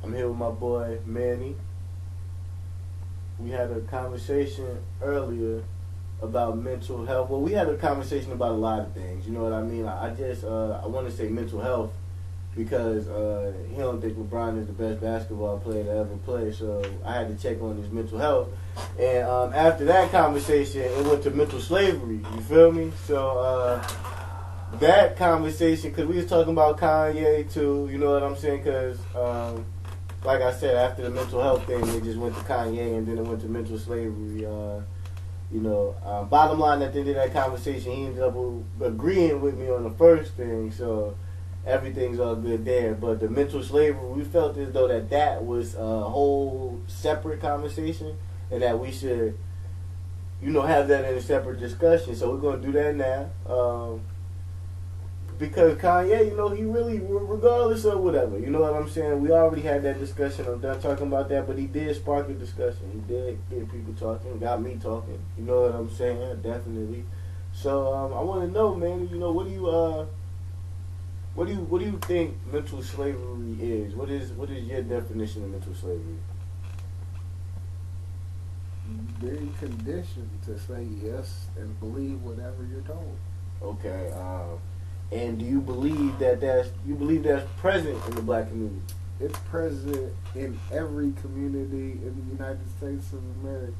I'm here with my boy Manny. We had a conversation earlier about mental health. Well, we had a conversation about a lot of things. You know what I mean? I want to say mental health because he don't think LeBron is the best basketball player to ever play. So I had to check on his mental health. And after that conversation, it went to mental slavery. You feel me? So that conversation, because we was talking about Kanye too. You know what I'm saying? Because like I said, after the mental health thing, it just went to Kanye, and then it went to mental slavery. Bottom line, at the end of that conversation, he ended up agreeing with me on the first thing, so everything's all good there. But the mental slavery, we felt as though that was a whole separate conversation, and that we should, have that in a separate discussion. So we're going to do that now. Because Kanye, he really, regardless of whatever, you know what I'm saying? We already had that discussion. I'm done talking about that, but he did spark a discussion. He did get people talking, got me talking. You know what I'm saying? Definitely. So I want to know, man. What do you think mental slavery is? What is your definition of mental slavery? Being conditioned to say yes and believe whatever you're told. Okay. And do you believe that's present in the black community? It's present in every community in the United States of America.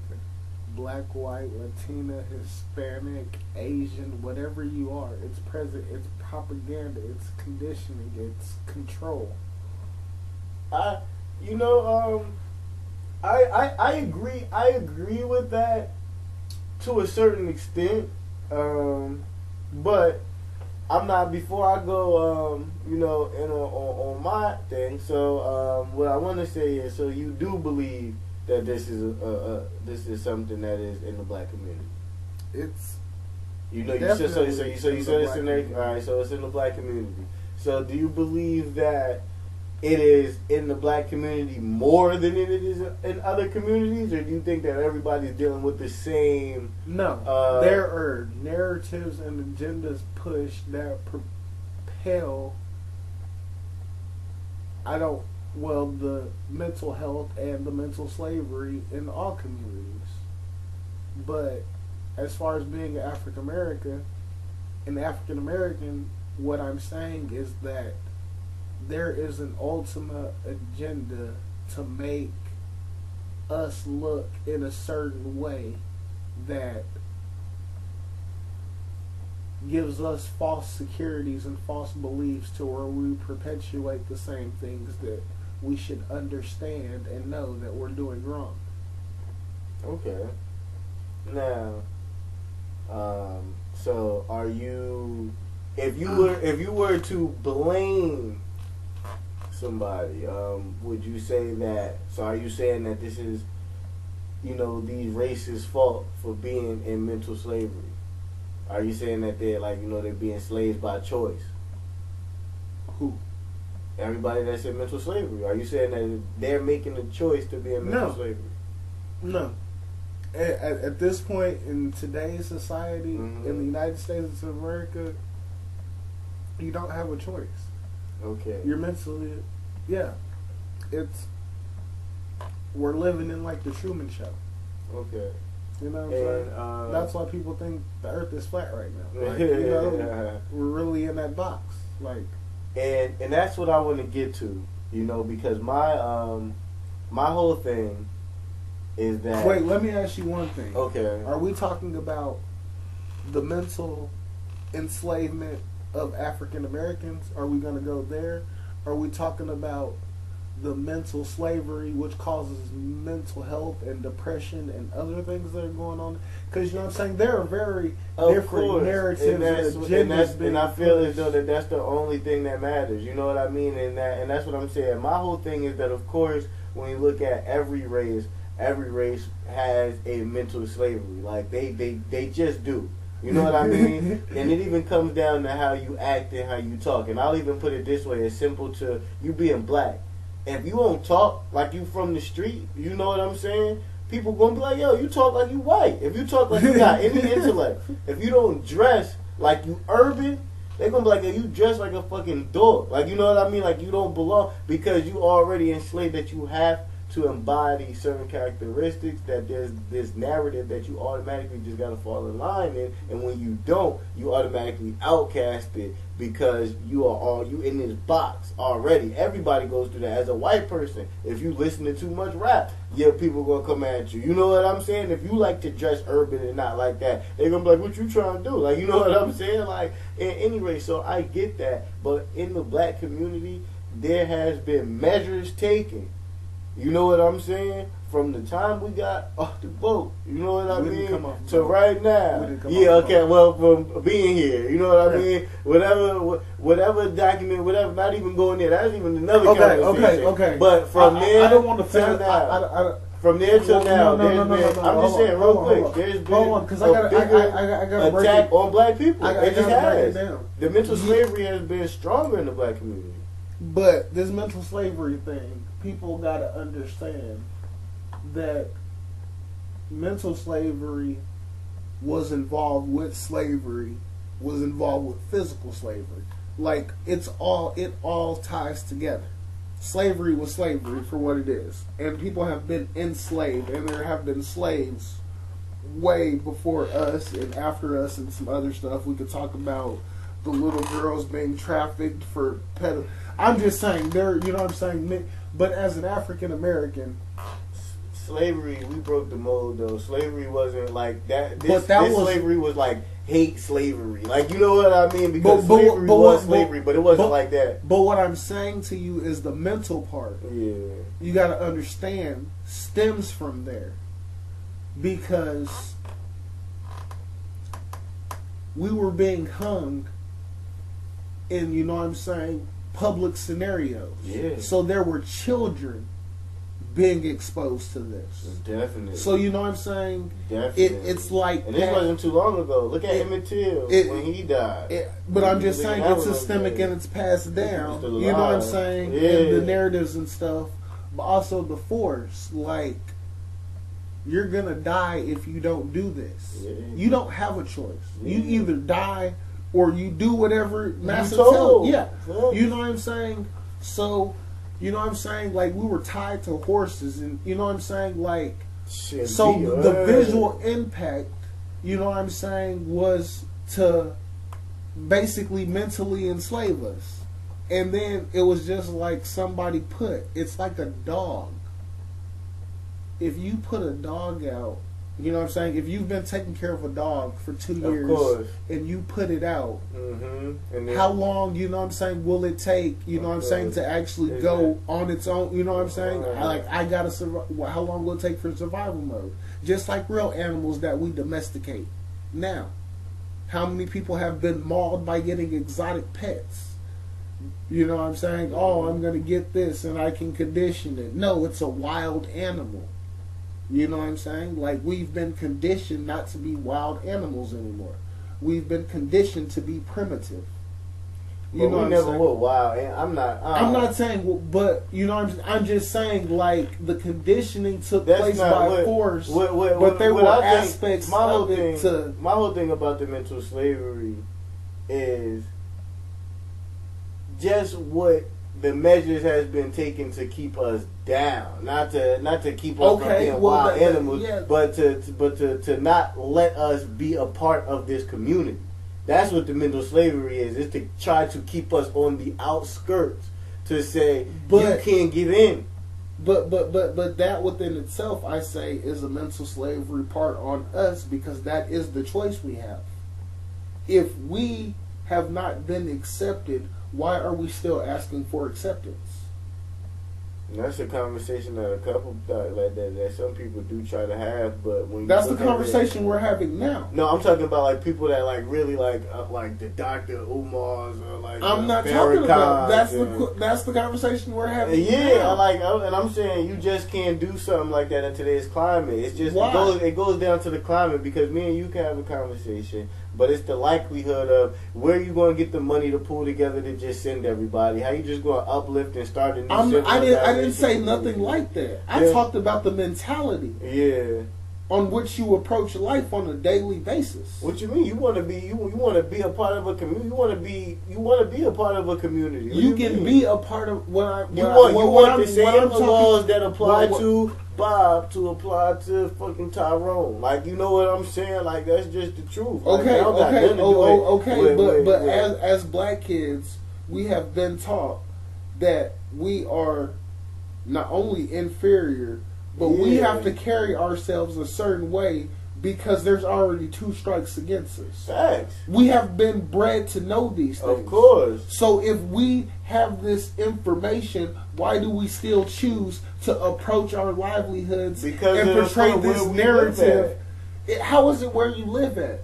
Black, white, Latina, Hispanic, Asian, whatever you are, it's present. It's propaganda. It's conditioning. It's control. I agree. I agree with that to a certain extent, but I'm not, before I go, on my thing. So, what I want to say is, so you do believe that this is something that is in the black community? It's you said it's in there. All right, so it's in the black community. So, do you believe that it is in the black community more than it is in other communities, or do you think that everybody's dealing with the same? No, there are narratives and agendas pushed that propel the mental health and the mental slavery in all communities. But as far as being an African American, what I'm saying is that there is an ultimate agenda to make us look in a certain way that gives us false securities and false beliefs to where we perpetuate the same things that we should understand and know that we're doing wrong. Okay. Now, so are you, if you were to blame somebody, would you say that? So are you saying that this is, these races' fault for being in mental slavery? Are you saying that they're they're being slaves by choice? Who? Everybody that's in mental slavery. Are you saying that they're making a choice to be in mental slavery? No. At this point in today's society, mm-hmm. in the United States of America, you don't have a choice. Okay. You're mentally, we're living in like the Truman Show. Okay. You know what I'm saying? That's why people think the Earth is flat right now. We're really in that box. And that's what I want to get to, because my whole thing is that. Wait, let me ask you one thing. Okay. Are we talking about the mental enslavement of African Americans? Are we going to go there? Are we talking about the mental slavery, which causes mental health and depression and other things that are going on? Because, you know what I'm saying, there are very different narratives and agendas. And I feel as though that's the only thing that matters. You know what I mean? And that's what I'm saying. My whole thing is that, of course, when you look at every race has a mental slavery. Like, they just do. You know what I mean? And it even comes down to how you act and how you talk. And I'll even put it this way. It's simple to you being black. If you don't talk like you from the street, you know what I'm saying? People gonna be like, yo, you talk like you white. If you talk like you got any intellect, if you don't dress like you urban, They're gonna be like, you dress like a fucking dog. Like, you know what I mean? Like, you don't belong because you already enslaved, that you have to embody certain characteristics, that there's this narrative that you automatically just gotta fall in line in, and when you don't, you automatically outcasted because you in this box already. Everybody goes through that. As a white person, if you listen to too much rap, yeah, people gonna come at you. You know what I'm saying? If you like to dress urban and not like that, they're gonna be like, what you trying to do? Like, you know what I'm saying? Like, anyway, so I get that, but in the black community, there has been measures taken. You know what I'm saying? From the time we got off the boat, you know what I mean? To right now. Yeah, okay, well, from being here, you know what I mean? Whatever document, whatever, not even going there. That's even another conversation. Okay. But from there I don't want to till now. From there till now, I'm just saying real quick, there's been I got attack on black people. It just has. Down. The mental slavery has been stronger in the black community. But this mental slavery thing, people got to understand that mental slavery was involved with slavery, was involved with physical slavery. Like, it all ties together. Slavery was slavery for what it is. And people have been enslaved, and there have been slaves way before us and after us and some other stuff. We could talk about the little girls being trafficked for I'm just saying, you know what I'm saying? But as an African American, slavery, we broke the mold though. Slavery wasn't like that. This slavery was like hate slavery. Like, you know what I mean? Because slavery was slavery, but it wasn't like that. But what I'm saying to you is the mental part. Yeah. You got to understand stems from there. Because we were being hung in, you know what I'm saying, public scenarios. Yeah. So there were children being exposed to this. Definitely. So you know what I'm saying? Definitely. It's like, and this wasn't too long ago. Look at Emmett Till when he died. But I'm just saying, it's systemic and it's passed down. You know what I'm saying? Yeah. And the narratives and stuff. But also the force. Like, you're gonna die if you don't do this. Yeah. You don't have a choice. Yeah. You either die or you do whatever Master tells you. Yeah. You know what I'm saying? So, you know what I'm saying? Like, we were tied to horses, and you know what I'm saying? Like, so the visual impact, you know what I'm saying, was to basically mentally enslave us. And then it was just like somebody it's like a dog. If you put a dog out, you know what I'm saying? If you've been taking care of a dog for 2 years and you put it out, and then, how long, you know what I'm saying, will it take, you know what I'm saying, to actually go on its own, you know what I'm saying? I gotta survive. How long will it take for survival mode? Just like real animals that we domesticate. Now, how many people have been mauled by getting exotic pets? You know what I'm saying? Oh, I'm going to get this and I can condition it. No, it's a wild animal. You know what I'm saying? Like, we've been conditioned not to be wild animals anymore. We've been conditioned to be primitive. You know, we never were wild. I'm not saying, but you know, I'm just saying, like, the conditioning took place by force. But there were aspects of it. My whole thing about the mental slavery is just what the measures has been taken to keep us down, not to keep us from being wild animals, but to not let us be a part of this community. That's what the mental slavery is to try to keep us on the outskirts, to say you can't get in. But that within itself, I say, is a mental slavery part on us, because that is the choice we have. If we have not been accepted, why are we still asking for acceptance? And that's a conversation that a couple that some people do try to have, but when that's the conversation we're having now. No, I'm talking about like people that like really like the Dr. Umars or like I'm not talking about that's the conversation we're having. Yeah, and I'm saying you just can't do something like that in today's climate. It's just it goes down to the climate, because me and you can have a conversation. But it's the likelihood of where you going to get the money to pull together to just send everybody. How you just going to uplift and start a new I didn't say nothing like that. I talked about the mentality. Yeah. on which you approach life on a daily basis. What you mean? You want to be you want to be a part of a community. You want to be a part of a community. What You do can mean? be a part of what I. You what want I'm- the same what I'm talking- laws that apply what- to Bob to apply to fucking Tyrone. Like, you know what I'm saying? Like, that's just the truth. Like, Okay, y'all got okay, nothing to do with- okay, with- but with- as black kids, we have been taught that we are not only inferior, but we Yeah. have to carry ourselves a certain way because there's already 2 strikes against us. facts, We have been bred to know these things. of course. So if we have this information, why do we still choose to approach our livelihoods Because and of the portray where this we live narrative? How is it where you live at?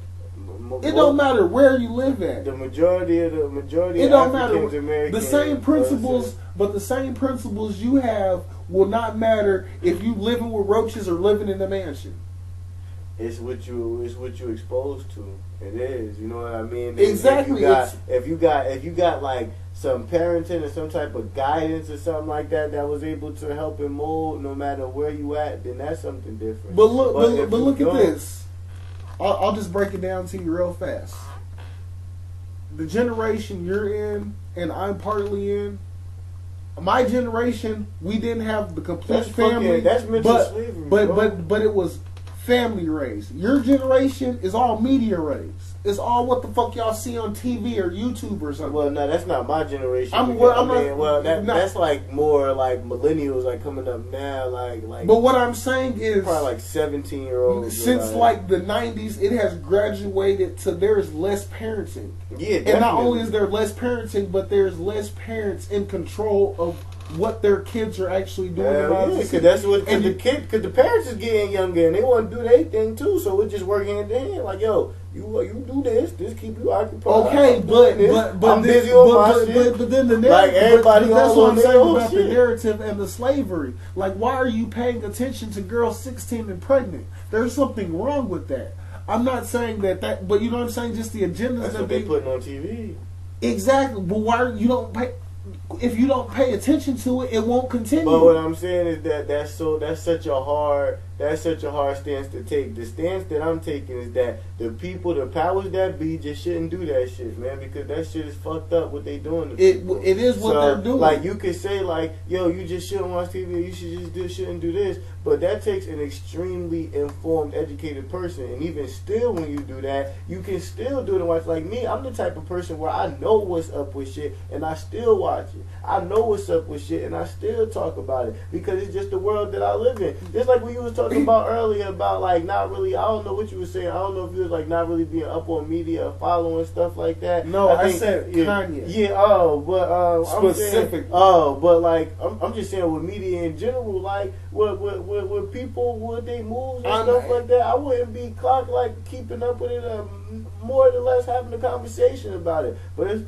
It don't matter where you live at. The majority It of don't matter. Africans Americans. The same principles, but the same principles you have will not matter if you living with roaches or living in a mansion. It's what you exposed to. It is. You know what I mean? And Exactly. If you got like some parenting or some type of guidance or something like that was able to help and mold no matter where you at, then that's something different. But look, if but you look at don't- this. I'll just break it down to you real fast. The generation you're in and I'm partly in, my generation, we didn't have the complete That's family. fucking- that's mental but, slavery, but, bro. but it was family raised. Your generation is all media raised. It's all what the fuck y'all see on TV or YouTube or something. Well, no, that's not my generation. I'm not- That's like more like millennials, like coming up now, like. But what I'm saying is, probably like 17-year-olds. since like the 90s, it has graduated to there's less parenting. yeah, And not definitely. only is there less parenting, but there's less parents in control of what their kids are actually doing. Because that's what And because the parents is getting younger and they want to do their thing too. So it just work hand in hand. Like, yo, you do this keep you occupied. Okay, I'm but doing this. but I'm then, busy on my but, shit. but then the narrative, Like, everybody but that's all what on I'm their saying own about the shit. narrative and the slavery. Like, why are you paying attention to girls 16 and pregnant? There's something wrong with that. I'm not saying that, but you know what I'm saying. Just the agendas That's that what they putting on TV. exactly. But why you don't pay? If you don't pay attention to it, it won't continue. But what I'm saying is that's such a hard stance to take. The stance that I'm taking is that the people, the powers that be, just shouldn't do that shit, man, because that shit is fucked up. What they doing? To people. It is what they're doing. Like, you could say like, yo, you just shouldn't watch TV. You shouldn't do this. But that takes an extremely informed, educated person. And even still, when you do that, you can still do it and watch. Like me, I'm the type of person where I know what's up with shit and I still watch it. I know what's up with shit and I still talk about it because it's just the world that I live in. Just like when you was talking about earlier about like not really, I don't know what you were saying. I don't know if you was like not really being up on media or following stuff like that. No, I think- said Kanye. Yeah, but Specific. but like I'm just saying with media in general, like with people with they moves and stuff like that, I wouldn't be clocked like keeping up with it, more or less having a conversation about it. But it's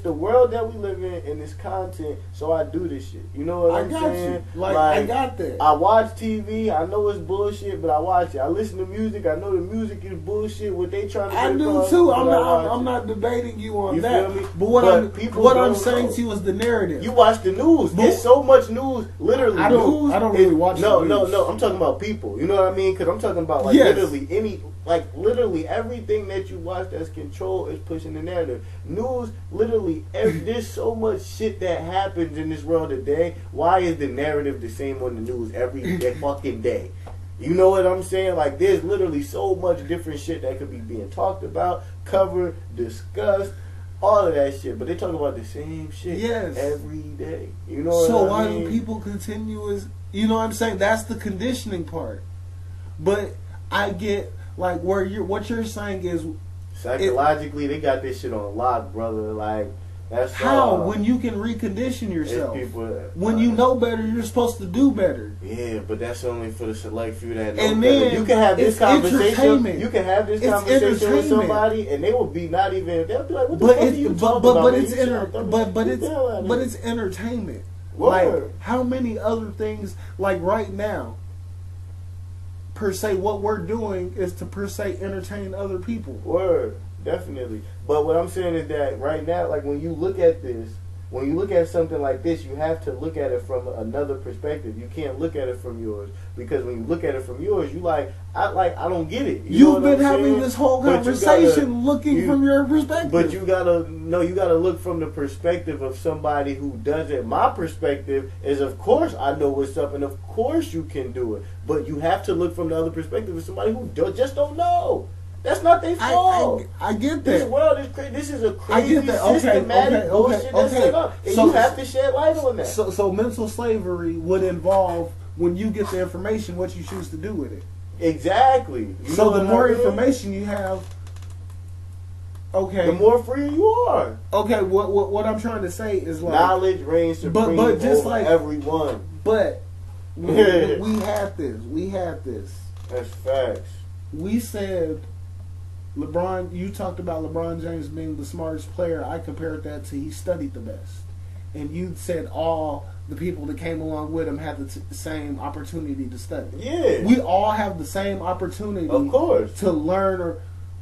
the world that we live in and it's content, so I do this shit. You know what I I'm got saying? you. Like, I got that. I watch TV. I know it's bullshit, but I watch it. I listen to music. I know the music is bullshit. What they trying to I get do across, too. but I'm I watch not. I'm it. not debating you on You that. feel me? But what But people I'm don't saying know. to you is the narrative. You watch the news. But- It's so much news. Literally, I don't- news I don't is- really watch No, the no, news. no. I'm talking about people. You know what I mean? Because I'm talking about like Yes. literally everything that you watch that's controlled is pushing the narrative. News, literally, there's so much shit that happens in this world today. Why is the narrative the same on the news every fucking day? You know what I'm saying? Like, there's literally so much different shit that could be being talked about, covered, discussed, all of that shit. But they talk about the same shit Yes. every day. You know So what I why mean? do people continue as you know what I'm saying? That's the conditioning part. But I get like where what you're saying is Psychologically, they got this shit on lock, brother. Like, that's how when you can recondition it's yourself. people, When you know better, you're supposed to do better. Yeah, but that's only for the select few that know And better. then You can have this it's conversation. entertainment. You can have this It's conversation with entertainment. somebody, and they will be not even. They'll be like, "What the But fuck are it's you but talking but, about?" but man? it's You shut enter, up. but Get the hell out of but here. it's entertainment. Word. Like how many other things like right now per se what we're doing is to per se entertain other people. Word, definitely. But what I'm saying is that right now, like when you look at this, when you look at something like this, you have to look at it from another perspective. You can't look at it from yours, because when you look at it from yours, you I don't get it. You've been having this whole conversation looking from your perspective. But you gotta look from the perspective of somebody who does it. My perspective is, of course, I know what's up, and of course you can do it. But you have to look from the other perspective of somebody who just don't know. That's not their fault. I get that. This world is crazy. This is a crazy systematic bullshit that's set up, and you have to shed light on that. So mental slavery would involve, when you get the information, what you choose to do with it. Exactly. So the more information you have, the more free you are. Okay, what I'm trying to say is, like, knowledge reigns supreme but just over like everyone. But we had this. That's facts. We said LeBron. You talked about LeBron James being the smartest player. I compared that to he studied the best, and you said all the people that came along with him had the same opportunity to study. Yeah, we all have the same opportunity, of course, to learn.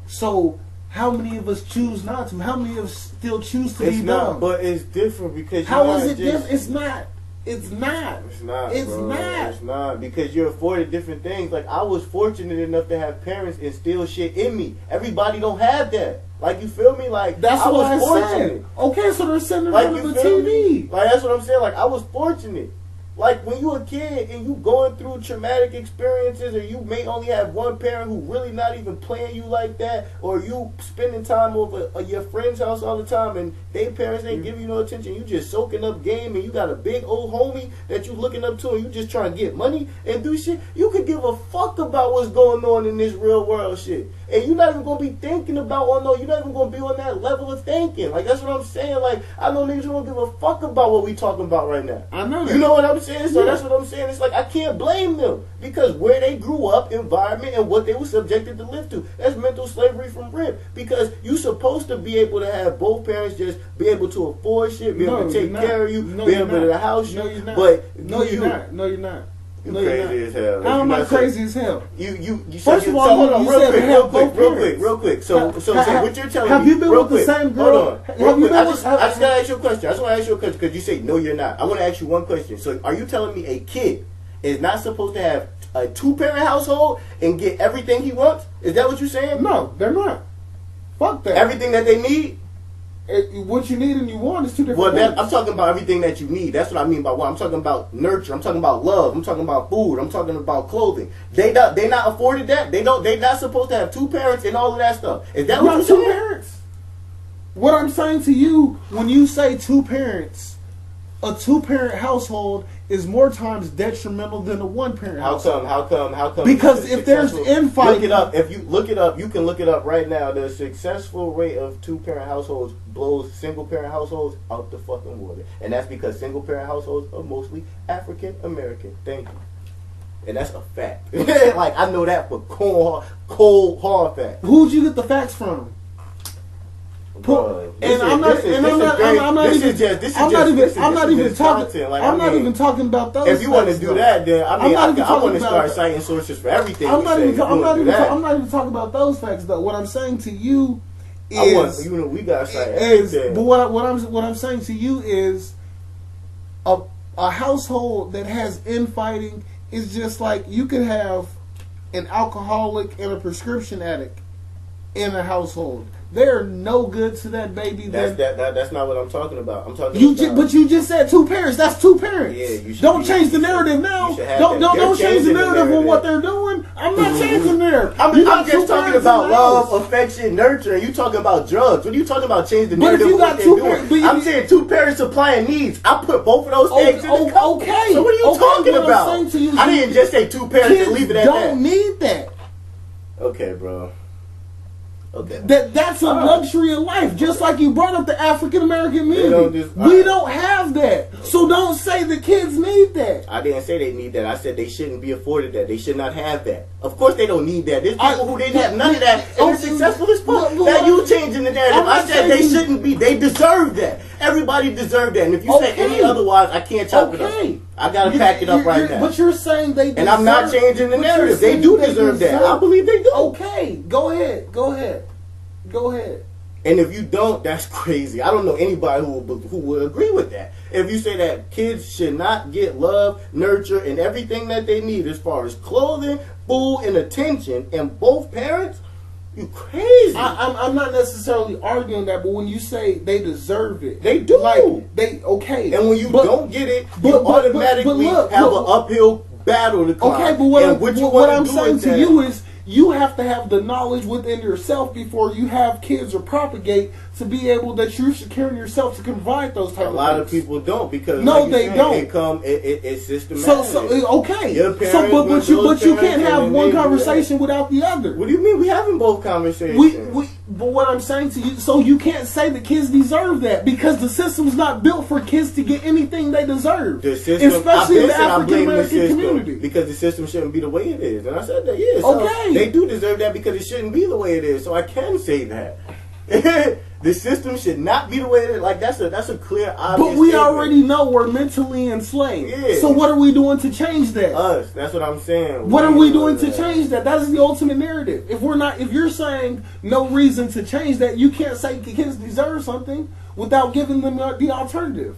So how many of us choose not to? How many of us still choose to be dumb? But it's different because how is it different? It's not. It's not. It's not, because you're afforded different things. Like, I was fortunate enough to have parents instill shit in me. Everybody don't have that. Like, you feel me? Like, that's I what was fortunate. Said. Okay, so they're sending it on the TV. Like, that's what I'm saying. Like, I was fortunate. Like, when you a kid and you going through traumatic experiences, or you may only have one parent who really not even playing you like that, or you spending time over your friend's house all the time and they parents ain't giving you no attention, you just soaking up game, and you got a big old homie that you looking up to, and you just trying to get money and do shit, you could give a fuck about what's going on in this real world shit. And you're not even going to be thinking about, you're not even going to be on that level of thinking. Like, that's what I'm saying. Like, I know niggas who don't give a fuck about what we talking about right now. I know that. You know what I'm saying? So that's what I'm saying. It's like, I can't blame them, because where they grew up, environment, and what they were subjected to live to. That's mental slavery from rip. Because you supposed to be able to have both parents just be able to afford shit, be able to take care of you, be able to house you. No, you're not. But no, you're not. No, you're not. You crazy as hell. How am I crazy as hell? You First of all, hold on, real quick. So what you're telling me? Have you been with the same girl? Hold on. I just gotta ask you a question. I just want to ask you a question, because you say no, you're not. I want to ask you one question. So, are you telling me a kid is not supposed to have a 2-parent household and get everything he wants? Is that what you're saying? No, they're not. Fuck that. Everything that they need. What you need and you want is two different things. I'm talking about everything that you need. That's what I mean by what I'm talking about. Nurture. I'm talking about love. I'm talking about food. I'm talking about clothing. They not afforded that. They not supposed to have 2 parents and all of that stuff. Is that what you're saying? 2 parents. What I'm saying to you, when you say 2 parents, a 2-parent household is more times detrimental than a 1-parent household. How come? Because if there's infighting, look it up. If you look it up, you can look it up right now. The successful rate of 2-parent households blows single-parent households out the fucking water, and that's because single-parent households are mostly African American. Thank you. And that's a fact. Like, I know that for cold hard fact. Who'd you get the facts from? I'm not even talking about those. If you want to do that, then I want to start citing sources for everything. I'm not even talking about those facts though. What I'm saying to you is, we gotta cite everything. But what I'm saying to you is, a household that has infighting is just like you could have an alcoholic and a prescription addict in a household. They're no good to that baby. That's not what I'm talking about. I'm talking but you just said 2 parents. That's 2 parents. Yeah, you should. Don't change the narrative now. Don't change the narrative on what they're doing. I'm not changing the narrative. I'm just talking about love, affection, nurture, and you talking about drugs. What are you talking about? Change the narrative. But if you got 2 parents, I'm saying 2 parents supplying needs. I put both of those eggs in the cup. Okay. So what are you talking about? I didn't just say 2 parents and leave it at that. Don't need that. Okay, bro. Okay. That's a luxury in life. Just like you brought up the African American community. We don't have that. So don't say the kids need that. I didn't say they need that. I said they shouldn't be afforded that. They should not have that. Of course they don't need that. There's people who didn't have none of that and they're successful as fuck. Now you changing the narrative. I said they shouldn't be. They deserve that. Everybody deserves that. And if you say any otherwise, I can't chop it up. I gotta pack it up right now. But you're saying they deserve. And I'm not changing the narrative. They do deserve that. I believe they do. Okay, go ahead. And if you don't, that's crazy. I don't know anybody who would agree with that. If you say that kids should not get love, nurture, and everything that they need as far as clothing, food, and attention, and both parents, you crazy. I'm not necessarily arguing that, but when you say they deserve it, They do. Like, they okay. And when you don't get it, you but automatically look, have an uphill battle to climb. Okay, but what I'm saying to you is you have to have the knowledge within yourself before you have kids or propagate to be able that you're securing yourself to provide those type of things. A lot of people don't because no, like they saying, don't. It's systematic. So okay. Your parents, But you can't have and one they do conversation without the other. What do you mean? We having both conversations. But what I'm saying to you, so you can't say the kids deserve that because the system's not built for kids to get anything they deserve. The system, especially in the African American community, because the system shouldn't be the way it is, and I said that. Yeah, so okay, they do deserve that because it shouldn't be the way it is. So I can say that. The system should not be the way it is. Like that's a clear, obvious. But we statement. already know we're mentally enslaved. Yeah. So what are we doing to change that? Us. That's what I'm saying. What are we doing to change that? That is the ultimate narrative. If you're saying no reason to change that, you can't say kids deserve something without giving them the alternative.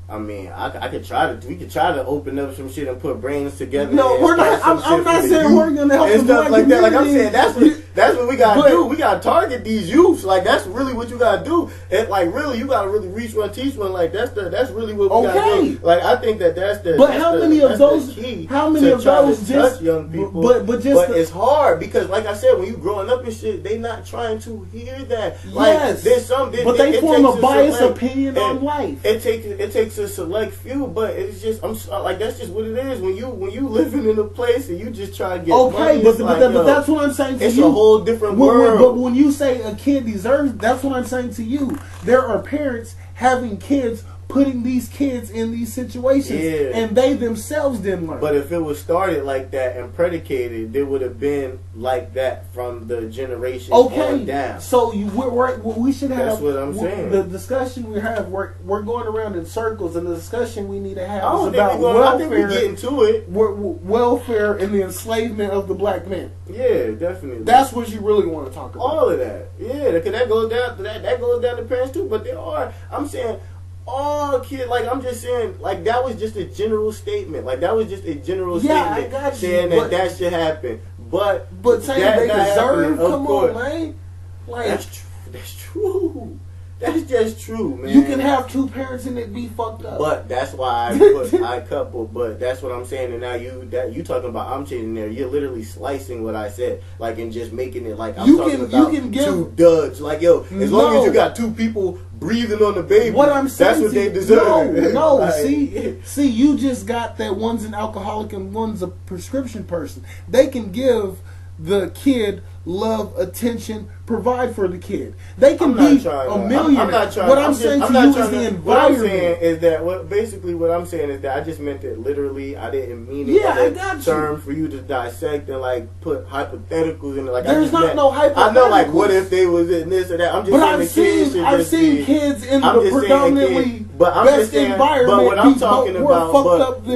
I mean, I could try to. We could try to open up some shit and put brains together. No, we're not. I'm not saying we're gonna help and stuff like that. Like I'm saying, that's what we gotta do. We gotta target these youths. Like that's really what you gotta do. And like really, you gotta really reach one, teach one. Like that's really what we gotta do. Like I think that's the. But how many of those? How many of those just young people? But it's hard because, like I said, when you growing up and shit, they not trying to hear that. Like, yes, there's some. But they form a biased opinion on life. It takes a select few, but it's just like that's just what it is. When you living in a place and you just try to get money, but that's what I'm saying to it's you. It's a whole different world. But when you say a kid deserves, that's what I'm saying to you. There are parents having kids, putting these kids in these situations, and they themselves didn't learn. But if it was started like that and predicated, it would have been like that from the generation on down. So we should have. That's what I'm saying. The discussion we have, we're going around in circles, and the discussion we need to have is about welfare. I think we're getting to it. Welfare and the enslavement of the black man. Yeah, definitely. That's what you really want to talk about. All of that. Yeah, because that goes down. That goes down to parents too. But there are. I'm saying. All kids, like I'm just saying, like that was just a general statement. Like that was just a general statement saying that should happen. But saying they deserve, come on, man. Like that's true. That's just true, man. You can have two parents and it be fucked up. But that's why I couple. But that's what I'm saying. And now you talking about I'm changing there. You're literally slicing what I said, like and just making it like I'm talking about two duds. Like yo, as long as you got two people breathing on the baby, what I'm saying, that's what they deserve. No, like, see, you just got that one's an alcoholic and one's a prescription person. They can give the kid love, attention, provide for the kid. They can be a millionaire. I'm not trying. What I'm saying to you is the environment. What I'm saying is that what I'm saying is that I just meant it literally. I didn't mean it as a term for you to dissect and like put hypotheticals in it. Like there's no hypotheticals. I know, like what if they was in this or that. I'm just saying I've seen kids in the predominantly best environment. But what I'm talking about,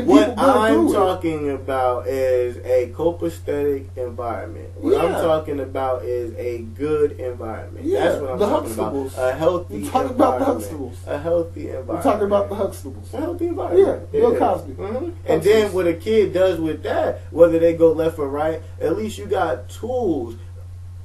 what I'm talking about is a copacetic environment. What I'm talking about is a good environment. Yeah, that's what I'm talking about. A healthy environment. Talking about the Huxtables. A healthy environment. We're talking about the Huxtables. A healthy environment. Yeah, Bill Cosby. Mm-hmm. And then what a kid does with that, whether they go left or right, at least you got tools.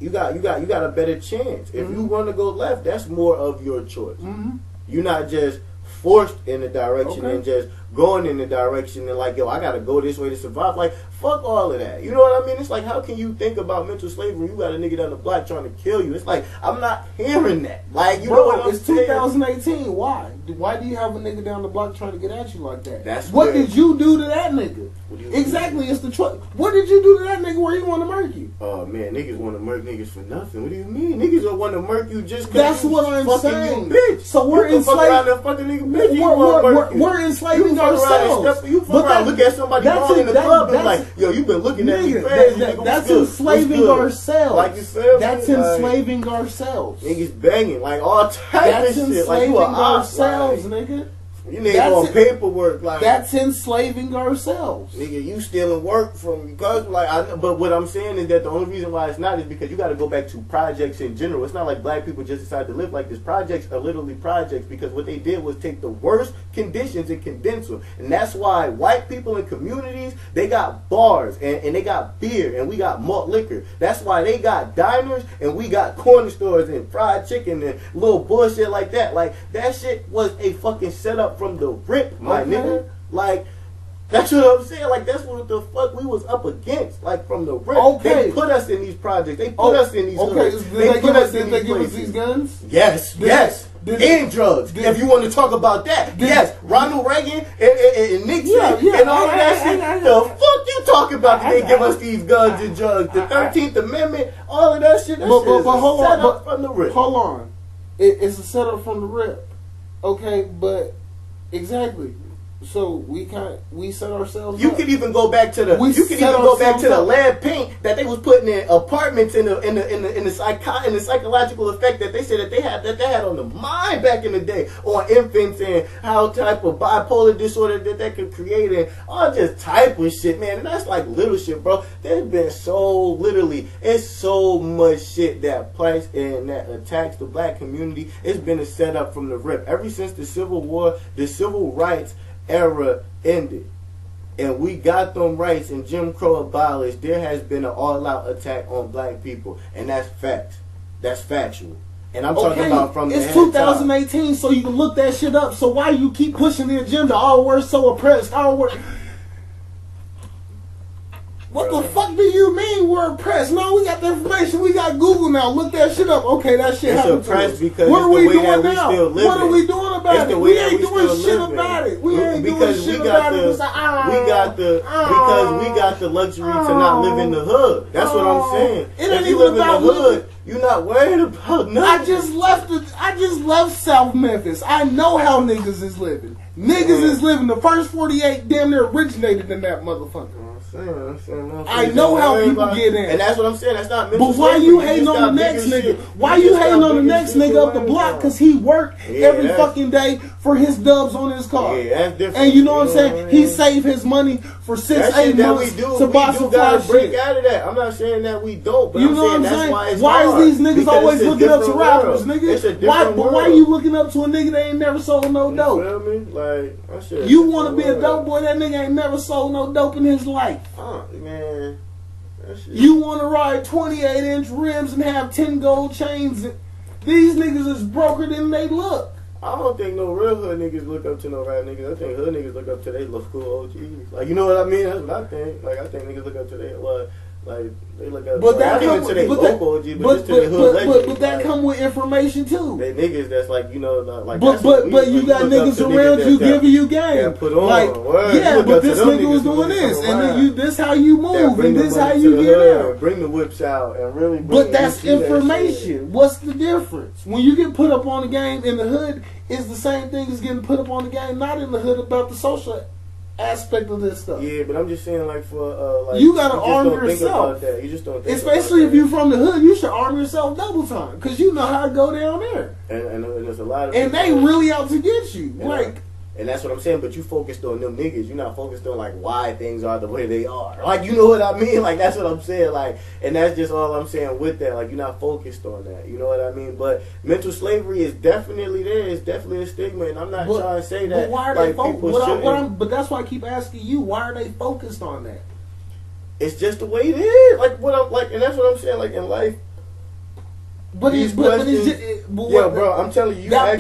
You got a better chance. If you want to go left, that's more of your choice. Mm-hmm. You're not just forced in the direction and just going in the direction and like, yo, I gotta go this way to survive. Like, fuck all of that. You know what I mean? It's like, how can you think about mental slavery? You got a nigga down the block trying to kill you. It's like, I'm not hearing that. Like, you know what I'm saying? It's 2018. Why? Why do you have a nigga down the block trying to get at you like that? What did you do to that nigga? Exactly, it's the choice. What did you do to that nigga where he want to murk you? Oh man, niggas want to murk niggas for nothing. What do you mean? Niggas don't want to murk you just because that's what I'm saying. You, bitch. So we're enslaving. We're enslaving ourselves. You fuck around, look at somebody wrong in the club and like, yo, you been looking at me crazy. That's enslaving ourselves. Like you feel me? That's enslaving ourselves. Niggas banging like all types of shit. That's enslaving ourselves, nigga. You niggas on paperwork, like that's enslaving ourselves. Nigga, you stealing work from because but what I'm saying is that the only reason why it's not is because you got to go back to projects in general. It's not like black people just decided to live like this. Projects are literally projects because what they did was take the worst conditions and condense them, and that's why white people in communities they got bars and they got beer and we got malt liquor. That's why they got diners and we got corner stores and fried chicken and little bullshit like that. Like that shit was a fucking setup from the rip, my nigga. Like, that's what I'm saying. Like, that's what the fuck we was up against. Like, from the rip. Okay. They put us in these projects. They put us in these hoods. Did they give us these guns? Yes, yes. And drugs. If you want to talk about that. Yes. Ronald Reagan and Nixon and all of that shit. The fuck you talking about that they give us these guns and drugs? The 13th Amendment, all of that shit. That shit is a setup from the rip. Hold on. It's a setup from the rip. Okay, but exactly. So we set ourselves. You up. could even go back to the. You could even go back to the lead paint that they was putting in apartments in the psychological effect that they said that they had on the mind back in the day on infants and how type of bipolar disorder that could create and all just type of shit, man. And that's like little shit, bro. There's been it's so much shit that plays and that attacks the black community. It's been a setup from the rip ever since the Civil War, the civil rights era ended and we got them rights and Jim Crow abolished. There has been an all-out attack on black people, and that's facts. That's factual. And I'm talking about from it's 2018, so you can look that shit up. So why you keep pushing the agenda? Oh, we're so oppressed. Oh, what the fuck do you mean we're oppressed? No, we got the information. We got Google now. Look that shit up. Okay, that shit happened to us. What are we doing now? What are we doing about it? We ain't doing shit about it. We ain't doing shit about it. Because we got the luxury to not live in the hood. That's what I'm saying. If you live in the hood, you're not worried about nothing. I just left South Memphis. I know how niggas is living. Niggas is living. The first 48 damn near originated in that motherfucker. I know how people get in. And that's what I'm saying. That's not mental But why slavery. you hating on the next nigga? Why you hating on the next nigga up the block? Because he worked every fucking day for his dubs on his car. Yeah, that's different. And you know what I'm saying? He saved his money for 6-8 months to buy some fly shit. Break out of that. I'm not saying that we don't, but you know I'm what I'm saying saying? that's why is these niggas always looking up to rappers, It's a nigga? different world. Why are you looking up to a nigga that ain't never sold no dope? You feel me? Like, that shit. You want to be a dope boy? That nigga ain't never sold no dope in his life. Man. You want to ride 28-inch rims and have 10 gold chains? These niggas is broker than they look. I don't think no real hood niggas look up to no rap niggas. I think hood niggas look up to their local OGs. Like, you know what I mean? That's what I think. Like, I think niggas look up to their, like, they look up but not even to their local OGs, but just to their hood legends. But that come with information, too. They niggas that's like, you know, like... But you got niggas around you giving you game. Put on. Like, but this nigga was doing this. And then this how you move. And this how you get out. Bring the whips out and really... But that's information. What's the difference? When you get put up on the game in the hood, it's the same thing as getting put up on the game not in the hood about the social aspect of this stuff. Yeah, but I'm just saying, like, for you gotta arm yourself. You just don't think especially if you're from the hood, you should arm yourself double time because you know how to go down there. And there's a lot of and they really out to get you. And that's what I'm saying, but you focused on them niggas. You're not focused on, like, why things are the way they are. Like, you know what I mean? Like, that's what I'm saying. Like, and that's just all I'm saying with that. Like, you're not focused on that. You know what I mean? But mental slavery is definitely there. It's definitely a stigma, and I'm not trying to say that. But why are they focused? But that's why I keep asking you, why are they focused on that? It's just the way it is. Like, and that's what I'm saying. Like, in life, bro, I'm telling you, that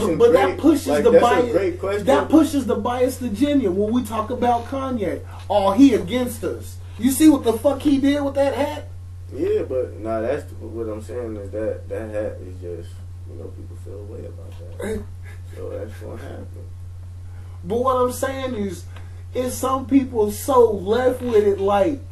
pushes the bias. Great question. That pushes the biased agenda when we talk about Kanye. Oh, he against us. You see what the fuck he did with that hat? Yeah, but that's what I'm saying is that hat is just, you know, people feel a way about that. So that's gonna happen. But what I'm saying is some people so left with it, like,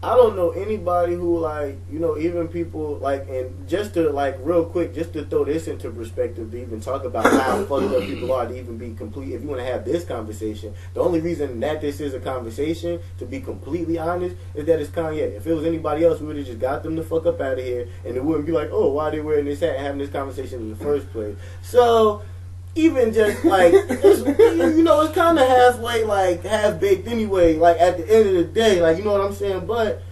I don't know anybody who, like, you know, even people, like, and just to, like, real quick, just to throw this into perspective, to even talk about how fucked up people are, to even be complete, if you want to have this conversation, the only reason that this is a conversation, to be completely honest, is that it's Kanye. If it was anybody else, we would have just got them the fuck up out of here, and it wouldn't be like, oh, why are they wearing this hat and having this conversation in the first place? So, even just like it's kind of halfway, like half baked anyway. Like at the end of the day, like you know what I'm saying. But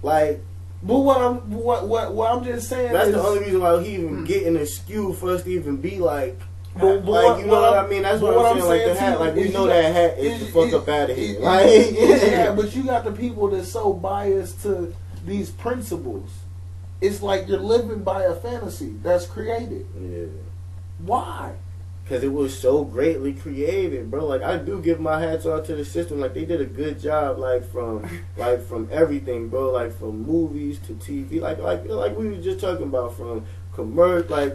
like, but what I'm just saying that's is, the only reason why he even getting a skew for us to even be like. But like you know what I mean? That's what I'm saying. Like the hat, like we know that hat is the fuck up out of here. Like yeah, but you got the people that's so biased to these principles. It's like you're living by a fantasy that's created. Yeah. Why? Because it was so greatly created, bro. Like I do give my hats off to the system. Like they did a good job, like from everything, bro. Like from movies to TV, like we were just talking about, from commercial, like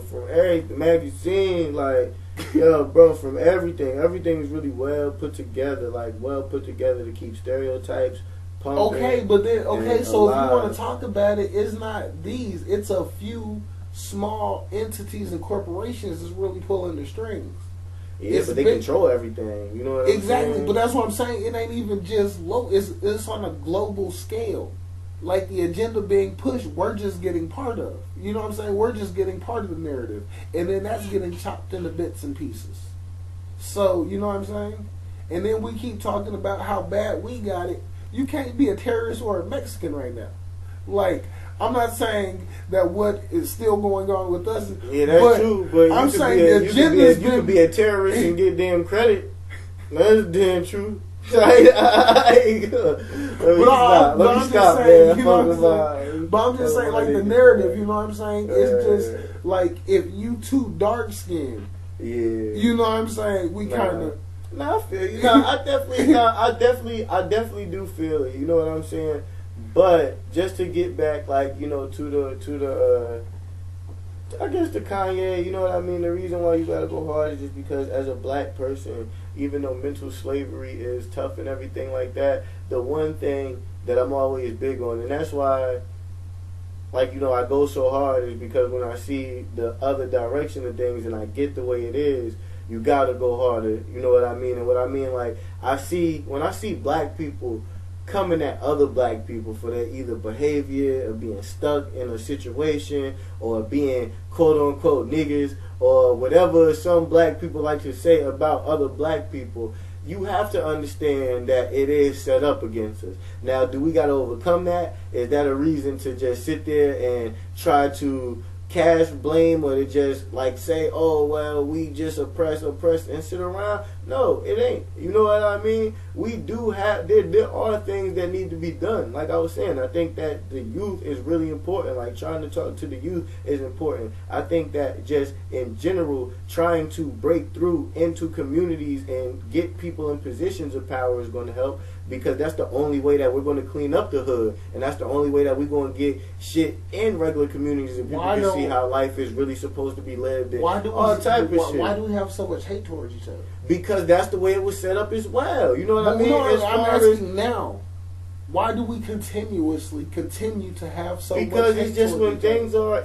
from every magazine, like bro, from everything. Everything is really well put together, to keep stereotypes pumping. Okay, but then so if you want alive. to talk about it, it's not these. It's a few small entities and corporations that's really pulling the strings. Yeah, but they control everything. You know what I'm saying? Exactly, but that's what I'm saying. It ain't even just low. It's on a global scale. Like the agenda being pushed, we're just getting part of. You know what I'm saying? We're just getting part of the narrative, and then that's getting chopped into bits and pieces. So you know what I'm saying? And then we keep talking about how bad we got it. You can't be a terrorist or a Mexican right now. Like, I'm not saying that what is still going on with us. Yeah, that's true. But I'm saying the agenda you could be a terrorist and get damn credit. That's damn true. But I'm just saying, like the narrative. You know what I'm saying? It's just like if you too dark skinned. Yeah. You know what I'm saying? We kind of. No, I feel you. No, I definitely do feel it. You know what I'm saying? But just to get back, like, to the I guess the Kanye, you know what I mean? The reason why you gotta go hard is just because as a black person, even though mental slavery is tough and everything like that, the one thing that I'm always big on, and that's why, like, I go so hard, is because when I see the other direction of things and I get the way it is, you gotta go harder. You know what I mean? And what I mean, like, when I see black people coming at other black people for their either behavior or being stuck in a situation or being quote unquote niggas or whatever some black people like to say about other black people, you have to understand that it is set up against us. Now, do we gotta overcome that? Is that a reason to just sit there and try to cast blame, or to just like say, oh well, we just oppressed and sit around? No, it ain't. You know what I mean? We do have there are things that need to be done. Like I was saying, I think that the youth is really important. Like trying to talk to the youth is important. I think that just in general, trying to break through into communities and get people in positions of power is going to help, because that's the only way that we're going to clean up the hood, and that's the only way that we're going to get shit in regular communities and people can see how life is really supposed to be lived in. Why do we have so much hate towards each other? Because that's the way it was set up as well. You know what I mean? I'm asking now. Why do we continue to have so much hate? Because it's just when things are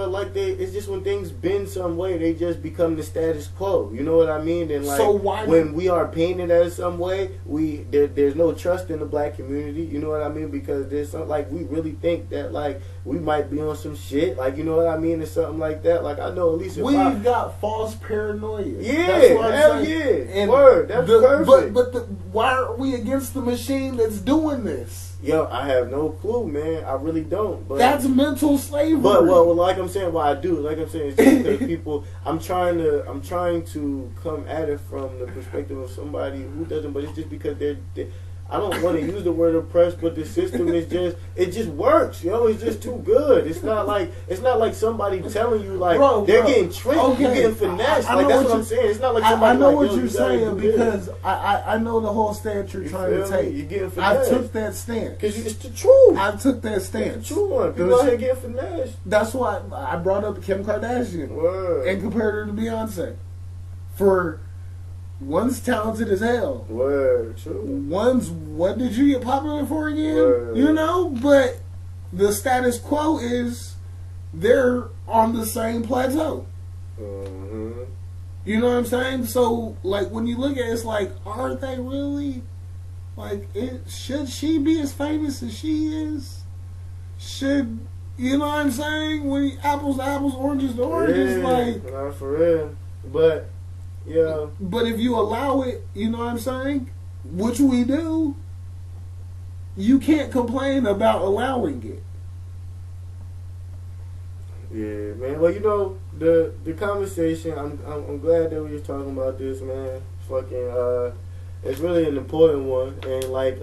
like it's just when things bend some way, they just become the status quo. You know what I mean? And like when we are painted as some way, there's no trust in the black community. You know what I mean? Because there's something like we really think that like we might be on some shit. Like, you know what I mean? Or something like that. Like I know at least we've got false paranoia. Yeah, hell yeah. And word, that's perfect. But why are we against the machine that's doing this? Yo, I have no clue, man. I really don't. But that's mental slavery. But well, like I'm saying, what I do, like I'm saying, is just because people, I'm trying to come at it from the perspective of somebody who doesn't. But it's just because they're I don't want to use the word oppressed, but the system is it just works, yo. It's just too good. It's not like somebody telling you like they're getting tricked, okay. You're getting finessed. Like that's what I'm saying. It's not like somebody. I know what you're saying because I know the whole stance you're trying to take. You're getting finessed. I took that stance because it's the truth. I took that stance. It's the true one. People out here getting finessed. That's why I brought up Kim Kardashian and compared her to Beyonce. For one's talented as hell. Word, true. One's, what did you get popular for again? Word. You know, but the status quo is they're on the same plateau. Mm-hmm. You know what I'm saying? So, like, when you look at it, it's like, are they really? Like, should she be as famous as she is? Should You know what I'm saying? When apples to apples, oranges to oranges, like. Not for real. But, yeah. But if you allow it, you know what I'm saying? Which we do, you can't complain about allowing it. Yeah, man. Well, you know, the conversation, I'm glad that we was talking about this, man. Fucking, it's really an important one. And, like,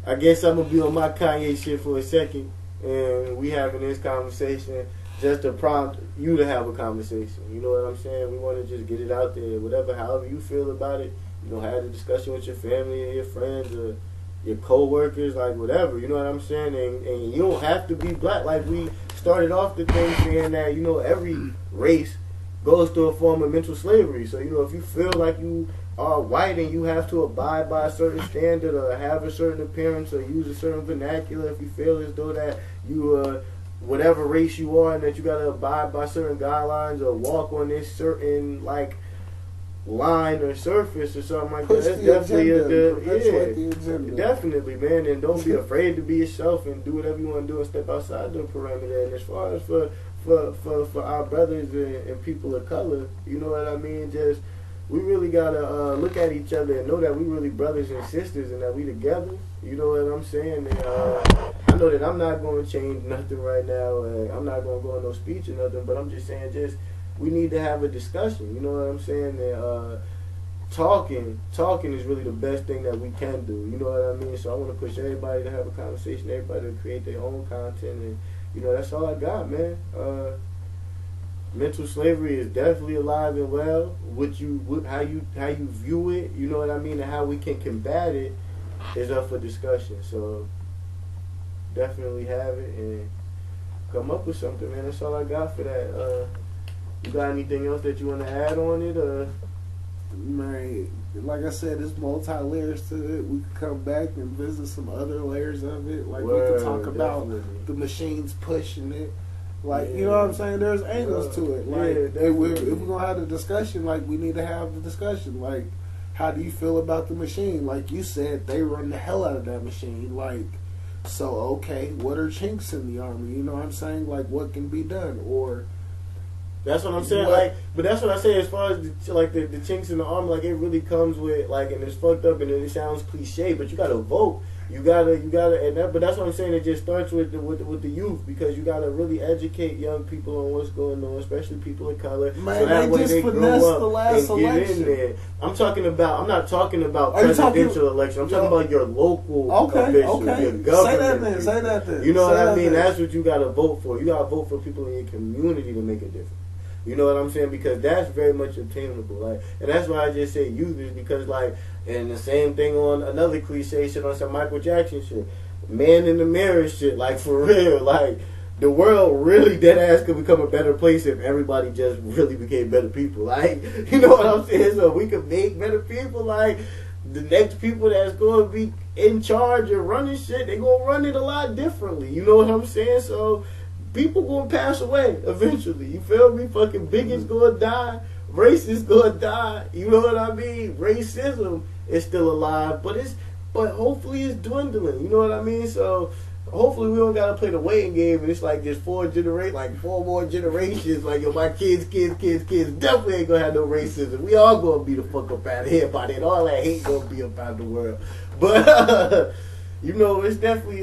I guess I'm going to be on my Kanye shit for a second. And we having this conversation just to prompt you to have a conversation. You know what I'm saying? We want to just get it out there. Whatever, however you feel about it. You know, have a discussion with your family or your friends or your co-workers, like whatever. You know what I'm saying? And you don't have to be black. Like we started off the thing saying that, you know, every race goes through a form of mental slavery. So, you know, if you feel like you are white and you have to abide by a certain standard or have a certain appearance or use a certain vernacular, if you feel as though that you whatever race you are and that you got to abide by certain guidelines or walk on this certain like line or surface or something like that, that's definitely a good, definitely, man. And don't be afraid to be yourself and do whatever you want to do and step outside the perimeter. And as far as for our brothers and people of color, you know what I mean, just we really gotta look at each other and know that we really brothers and sisters and that we together. You know what I'm saying? And I know that I'm not going to change nothing right now. I'm not going to go on no speech or nothing. But I'm just saying, we need to have a discussion. You know what I'm saying? And talking is really the best thing that we can do. You know what I mean? So I want to push everybody to have a conversation. Everybody to create their own content. And you know, that's all I got, man. Mental slavery is definitely alive and well. How you view it, you know what I mean, and how we can combat it is up for discussion. So definitely have it and come up with something, man. That's all I got for that. You got anything else that you want to add on it? Man, like I said, there's multi-layers to it. We could come back and visit some other layers of it. Like we could talk about the machines pushing it. Like, you know what I'm saying? There's angles to it. Like, if we're going to have the discussion, like, we need to have the discussion. Like, how do you feel about the machine? Like you said, they run the hell out of that machine. Like, so, okay, what are chinks in the army? You know what I'm saying? Like, what can be done? Or... That's what I'm saying. Like, but that's what I say as far as the chinks in the armor. Like, it really comes with like, and it's fucked up, and it sounds cliche, but you gotta vote. You gotta, and that. But that's what I'm saying. It just starts with the youth, because you gotta really educate young people on what's going on, especially people of color. Man, so that way they grow up and get in there. I'm not talking about presidential election. I'm talking about your local officials, your government. Say that then. You know what I mean? That's what you gotta vote for. You gotta vote for people in your community to make a difference. You know what I'm saying? Because that's very much obtainable. Like, and that's why I just say youth is because, like, and the same thing on another cliche shit on some Michael Jackson shit. Man in the mirror shit. Like, for real. Like, the world really dead ass could become a better place if everybody just really became better people. Like, you know what I'm saying? So we could make better people. Like, the next people that's going to be in charge of running shit, they going to run it a lot differently. You know what I'm saying? So... people gonna pass away eventually. You feel me? Fucking bigots gonna die. Racists gonna die. You know what I mean? Racism is still alive, but hopefully it's dwindling. You know what I mean? So hopefully we don't gotta play the waiting game, and it's like just four more generations. Like, yo, my kids definitely ain't gonna have no racism. We all gonna be the fuck up out of here by then. All that hate gonna be up out of the world. But you know, it's definitely.